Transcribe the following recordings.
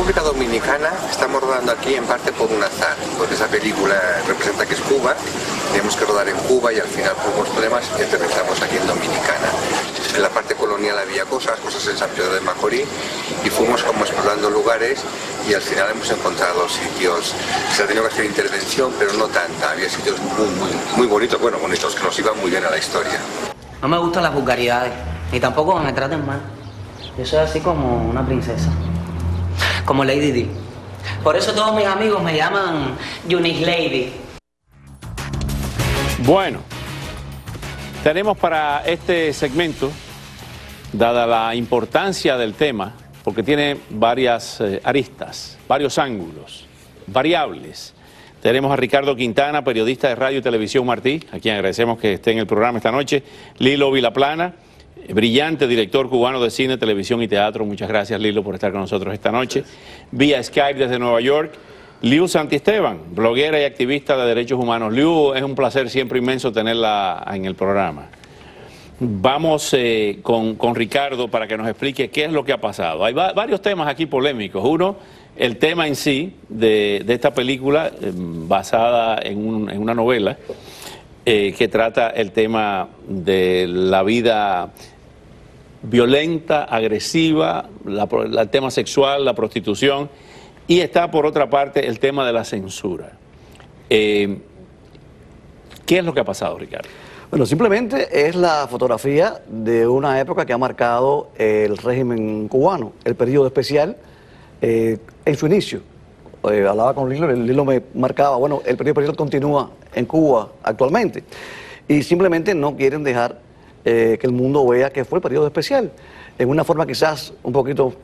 República Dominicana estamos rodando aquí en parte por un azar, porque esa película representa que es Cuba, tenemos que rodar en Cuba y al final por unos problemas aterrizamos aquí en Dominicana. En la parte colonial había cosas en San Pedro de Macorís y fuimos como explorando lugares y al final hemos encontrado sitios, se ha tenido que hacer intervención pero no tanta, había sitios muy bonitos, bueno, bonitos, que nos iban muy bien a la historia. No me gustan las vulgaridades, ni tampoco me traten mal. Yo soy así como una princesa, como Lady Di. Por eso todos mis amigos me llaman Unique Lady. Bueno, tenemos para este segmento, dada la importancia del tema, porque tiene varias aristas, varios ángulos, variables. Tenemos a Ricardo Quintana, periodista de Radio y Televisión Martí, a quien agradecemos que esté en el programa esta noche. Lilo Vilaplana, brillante director cubano de cine, televisión y teatro. Muchas gracias, Lilo, por estar con nosotros esta noche. Vía Skype desde Nueva York, Liu Santiesteban, bloguera y activista de derechos humanos. Liu, es un placer siempre inmenso tenerla en el programa. Vamos con Ricardo para que nos explique qué es lo que ha pasado. Hay varios temas aquí polémicos. Uno, el tema en sí de esta película basada en una novela que trata el tema de la vida violenta, agresiva, el tema sexual, la prostitución, y está por otra parte el tema de la censura. ¿Qué es lo que ha pasado, Ricardo? Bueno, simplemente es la fotografía de una época que ha marcado el régimen cubano, el periodo especial en su inicio. Hablaba con Lilo, Lilo me marcaba, bueno, el periodo especial continúa en Cuba actualmente y simplemente no quieren dejar que el mundo vea que fue el periodo especial, en una forma quizás un poquito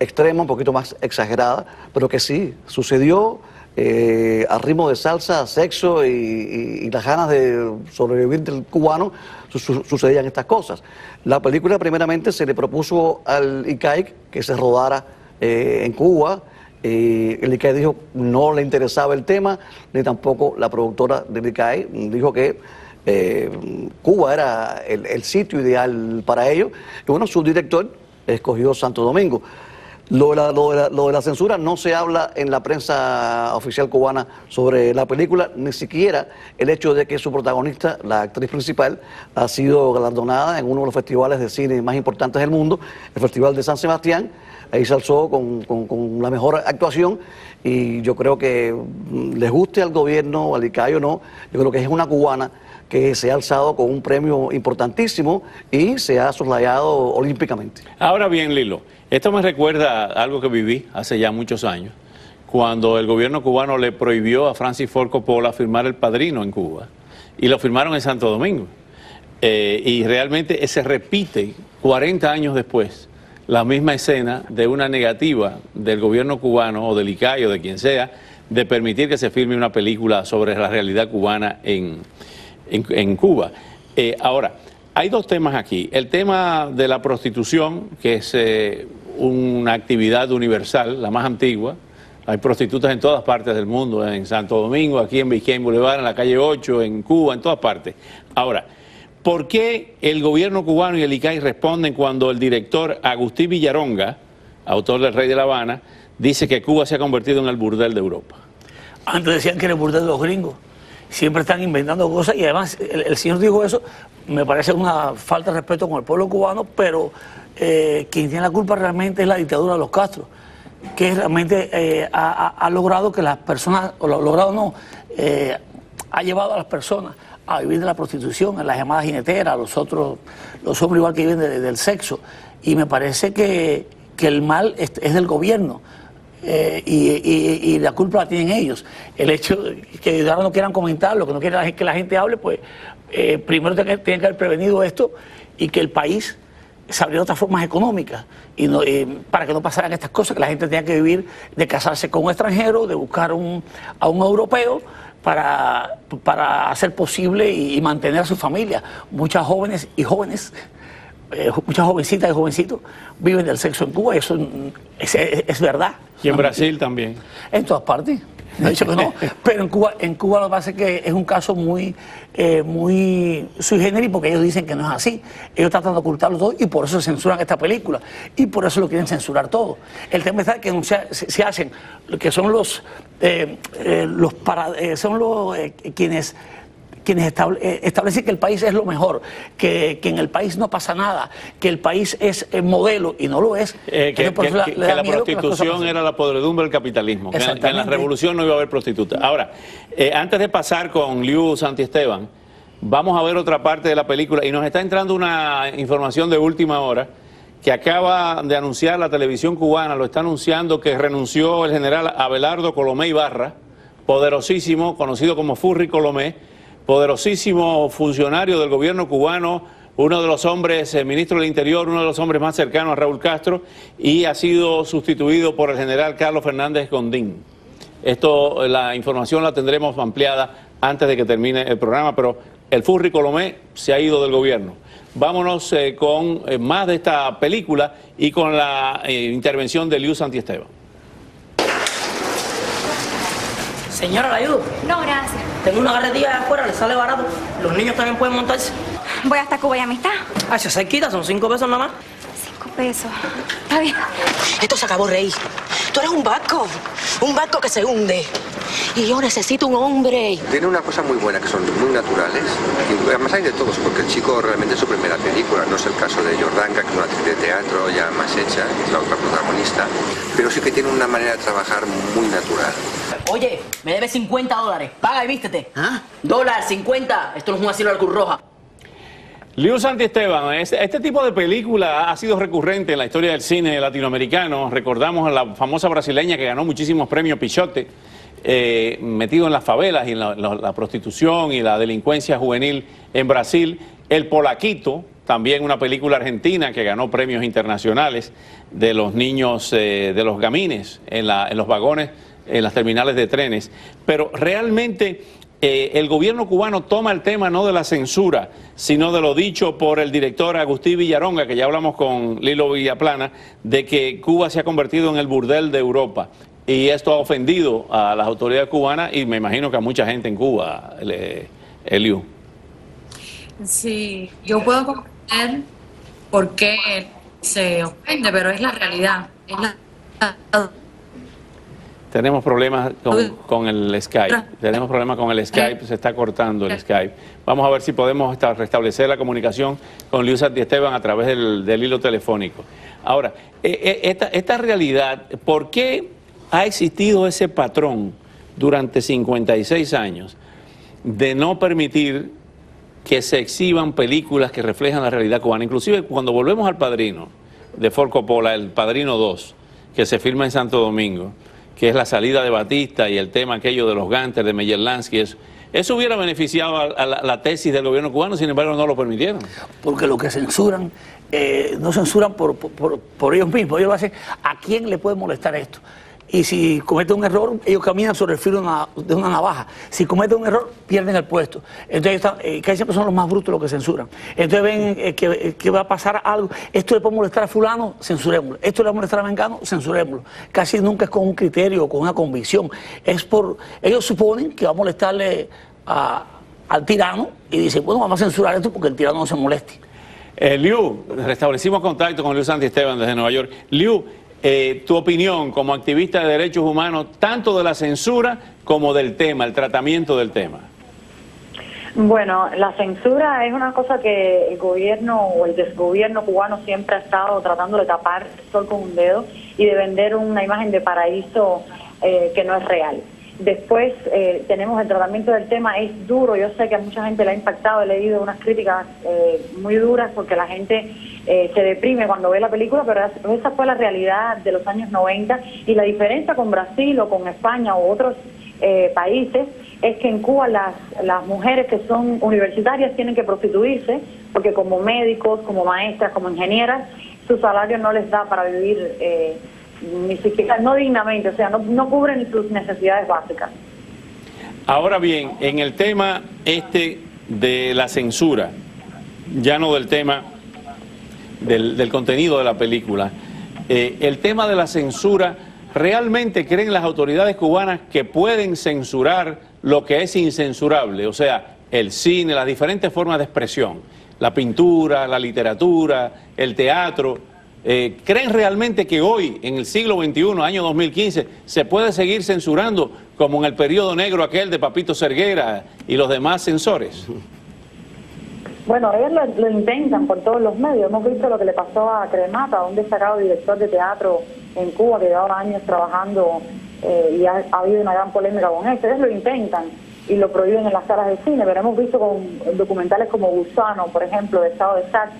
extrema, un poquito más exagerada, pero que sí, sucedió. A ritmo de salsa, sexo y las ganas de sobrevivir del cubano, sucedían estas cosas. La película primeramente se le propuso al ICAIC que se rodara en Cuba. El ICAIC dijo no le interesaba el tema, ni tampoco la productora del ICAIC dijo que Cuba era el sitio ideal para ello. Y bueno, su director escogió Santo Domingo. Lo de la censura no se habla en la prensa oficial cubana sobre la película, ni siquiera el hecho de que su protagonista, la actriz principal, ha sido galardonada en uno de los festivales de cine más importantes del mundo, el Festival de San Sebastián. Ahí se alzó con la mejor actuación y yo creo que les guste al gobierno, al ICAI o no, yo creo que es una cubana que se ha alzado con un premio importantísimo y se ha soslayado olímpicamente. Ahora bien, Lilo, esto me recuerda a algo que viví hace ya muchos años, cuando el gobierno cubano le prohibió a Francis Ford Coppola firmar El Padrino en Cuba, y lo firmaron en Santo Domingo. Y realmente se repite 40 años después la misma escena de una negativa del gobierno cubano o del ICAI o de quien sea de permitir que se filme una película sobre la realidad cubana en Cuba. Ahora, hay dos temas aquí. El tema de la prostitución, que es una actividad universal, la más antigua. Hay prostitutas en todas partes del mundo, en Santo Domingo, aquí en Biscayne Boulevard, en la calle 8, en Cuba, en todas partes. Ahora, ¿por qué el gobierno cubano y el ICAI responden cuando el director Agustín Villaronga, autor del Rey de La Habana, dice que Cuba se ha convertido en el burdel de Europa? Antes decían que era el burdel de los gringos. Siempre están inventando cosas y además el señor dijo eso, me parece una falta de respeto con el pueblo cubano, pero quien tiene la culpa realmente es la dictadura de los Castro, que realmente ha logrado que las personas, o lo logrado no, ha llevado a las personas a vivir de la prostitución, en las llamadas jineteras, los hombres igual que viven del sexo, y me parece que el mal es del gobierno. Y la culpa la tienen ellos. El hecho que ahora no quieran comentar, lo que no quieren es que la gente hable, pues primero tienen que haber prevenido esto y que el país se abriera otras formas económicas para que no pasaran estas cosas, que la gente tenga que vivir de casarse con un extranjero, de buscar a un europeo para hacer posible y mantener a su familia. Muchas jóvenes y jóvenes, muchas jovencitas y jovencitos viven del sexo en Cuba y eso es verdad. Y en Brasil también. En todas partes. No he dicho que no, pero en Cuba lo que pasa es que es un caso muy sui generis, porque ellos dicen que no es así. Ellos tratan de ocultarlo todo y por eso censuran esta película. Y por eso lo quieren censurar todo. El tema está que se hacen, que son quienes establecen que el país es lo mejor, que en el país no pasa nada, que el país es modelo y no lo es. Que la prostitución era la podredumbre del capitalismo, que en la revolución no iba a haber prostitutas. Ahora, antes de pasar con Liu Santiesteban, vamos a ver otra parte de la película y nos está entrando una información de última hora que acaba de anunciar la televisión cubana, lo está anunciando que renunció el general Abelardo Colomé Ibarra, poderosísimo, conocido como Furry Colomé, poderosísimo funcionario del gobierno cubano, uno de los hombres, ministro del Interior, uno de los hombres más cercanos a Raúl Castro, y ha sido sustituido por el general Carlos Fernández Gondín. Esto, la información la tendremos ampliada antes de que termine el programa, pero el Furry Colomé se ha ido del gobierno. Vámonos con más de esta película y con la intervención de Liu Santiesteban. Señora, ¿la ayudo? No, gracias. Tengo una carretilla de afuera, le sale barato. Los niños también pueden montarse. Voy hasta Cuba y Amistad. Ah, se cerquita, son 5 pesos nada más. 5 pesos. Está bien. Esto se acabó, Rey. Tú eres un barco que se hunde. Y yo necesito un hombre. Tiene una cosa muy buena, que son muy naturales. Y además hay de todos, porque el chico realmente es su primera película. No es el caso de Jordanga, que es una actriz de teatro ya más hecha, que es la otra protagonista. Pero sí que tiene una manera de trabajar muy natural. Oye, me debes $50. Paga y vístete. ¿Ah? $1, 50. Esto no es un asilo de Cruz Roja. Liu Santiesteban, este tipo de película ha sido recurrente en la historia del cine latinoamericano. Recordamos a la famosa brasileña que ganó muchísimos premios, Pichote, metido en las favelas y en la prostitución y la delincuencia juvenil en Brasil. El Polaquito, también una película argentina que ganó premios internacionales de los niños, de los gamines en los vagones, en las terminales de trenes. Pero realmente el gobierno cubano toma el tema no de la censura, sino de lo dicho por el director Agustín Villaronga, que ya hablamos con Lilo Villaplana, de que Cuba se ha convertido en el burdel de Europa. Y esto ha ofendido a las autoridades cubanas y me imagino que a mucha gente en Cuba, Eliu. Sí, yo puedo comprender por qué se ofende, pero es la realidad. Tenemos problemas con el Skype. Tenemos problemas con el Skype, se está cortando el Skype. Vamos a ver si podemos restablecer la comunicación con Liu Santiesteban a través del hilo telefónico. Ahora, esta realidad, ¿por qué ha existido ese patrón durante 56 años de no permitir que se exhiban películas que reflejan la realidad cubana? Inclusive cuando volvemos al Padrino de Ford Coppola, el Padrino 2, que se filma en Santo Domingo, que es la salida de Batista y el tema aquello de los gánsteres de Meyer Lansky, eso hubiera beneficiado a la tesis del gobierno cubano, sin embargo no lo permitieron. Porque lo que censuran, no censuran por ellos mismos, ellos lo hacen, ¿a quién le puede molestar esto? Y si cometen un error, ellos caminan sobre el filo de una navaja. Si cometen un error, pierden el puesto. Entonces, casi siempre son los más brutos los que censuran. Entonces ven que va a pasar algo. Esto le puede molestar a fulano, censurémoslo. Esto le va a molestar a mengano, censurémoslo. Casi nunca es con un criterio o con una convicción. Ellos suponen que va a molestarle al tirano y dicen, bueno, vamos a censurar esto porque el tirano no se moleste. Liu, restablecimos contacto con Liu Santiesteban desde Nueva York. Liu, tu opinión como activista de derechos humanos, tanto de la censura como del tema, el tratamiento del tema. Bueno, la censura es una cosa que el gobierno o el desgobierno cubano siempre ha estado tratando de tapar el sol con un dedo y de vender una imagen de paraíso que no es real. Después tenemos el tratamiento del tema, es duro, yo sé que a mucha gente le ha impactado, he leído unas críticas muy duras porque la gente se deprime cuando ve la película, pero esa fue la realidad de los años 90 y la diferencia con Brasil o con España u otros países es que en Cuba las mujeres que son universitarias tienen que prostituirse porque como médicos, como maestras, como ingenieras, su salario no les da para vivir ni siquiera, no dignamente, o sea, no cubren sus necesidades básicas. Ahora bien, en el tema de la censura, ya no del tema del contenido de la película, el tema de la censura ¿realmente creen las autoridades cubanas que pueden censurar lo que es incensurable? O sea, el cine, las diferentes formas de expresión, la pintura, la literatura, el teatro. ¿Creen realmente que hoy, en el siglo XXI, año 2015, se puede seguir censurando como en el periodo negro aquel de Papito Serguera y los demás censores? Bueno, ellos lo intentan por todos los medios. Hemos visto lo que le pasó a Cremata, un destacado director de teatro en Cuba que llevaba años trabajando y ha habido una gran polémica con esto. Ellos lo intentan y lo prohíben en las salas de cine, pero hemos visto con documentales como Gusano, por ejemplo, de Estado de Sac,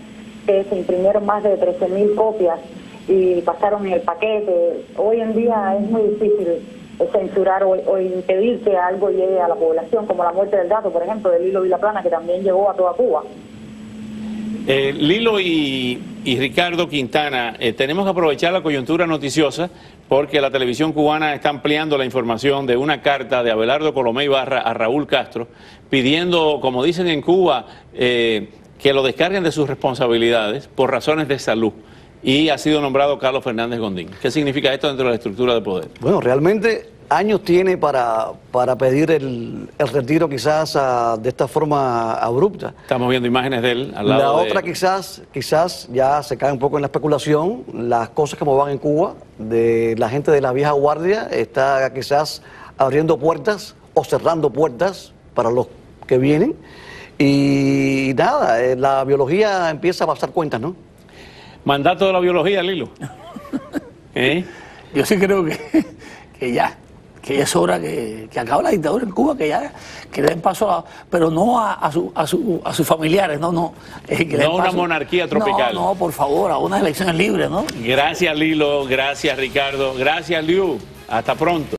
que se imprimieron más de 13.000 copias y pasaron en el paquete. Hoy en día es muy difícil censurar o impedir que algo llegue a la población, como la muerte del gato, por ejemplo, de Lilo Vilaplana, que también llegó a toda Cuba. Lilo y Ricardo Quintana, tenemos que aprovechar la coyuntura noticiosa porque la televisión cubana está ampliando la información de una carta de Abelardo Colomé Ibarra a Raúl Castro pidiendo, como dicen en Cuba, que lo descarguen de sus responsabilidades por razones de salud. Y ha sido nombrado Carlos Fernández Gondín. ¿Qué significa esto dentro de la estructura de poder? Bueno, realmente años tiene para pedir el retiro quizás de esta forma abrupta. Estamos viendo imágenes de él al lado La otra quizás ya se cae un poco en la especulación. Las cosas como van en Cuba, de la gente de la vieja guardia está quizás abriendo puertas o cerrando puertas para los que vienen. Y nada, la biología empieza a pasar cuentas, ¿no? Mandato de la biología, Lilo. Yo sí creo que ya es hora que acabe la dictadura en Cuba, que le den paso pero no a sus familiares, no una monarquía tropical. No, por favor, a unas elecciones libres, ¿no? Gracias, Lilo, gracias, Ricardo, gracias, Liu. Hasta pronto.